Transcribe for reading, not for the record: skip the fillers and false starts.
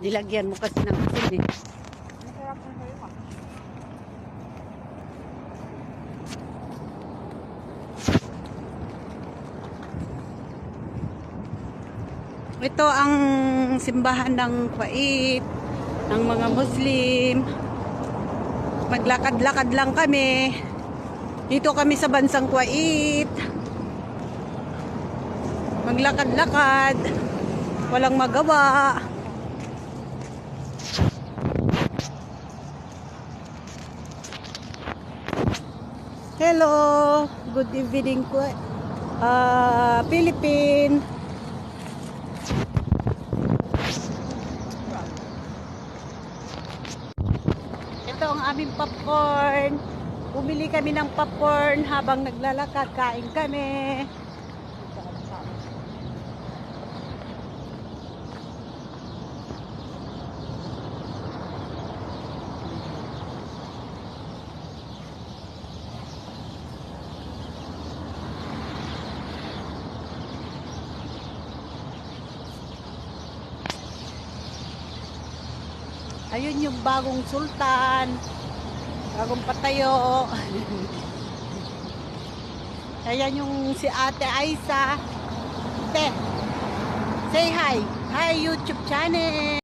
Nilagyan mo kasi ng asin eh. Ito ang simbahan ng Kuwait, ng mga Muslim. Maglakad-lakad lang kami. Dito kami sa bansang Kuwait. Maglakad-lakad. Walang magawa. Hello, good evening po. Philippines. Ito ang aming popcorn. Bumili kami ng popcorn habang naglalakad, kain kami. Ayun yung bagong sultan. Bagong patayo. Ayan yung si Ate Aisa. Te, say hi. Hi YouTube channel.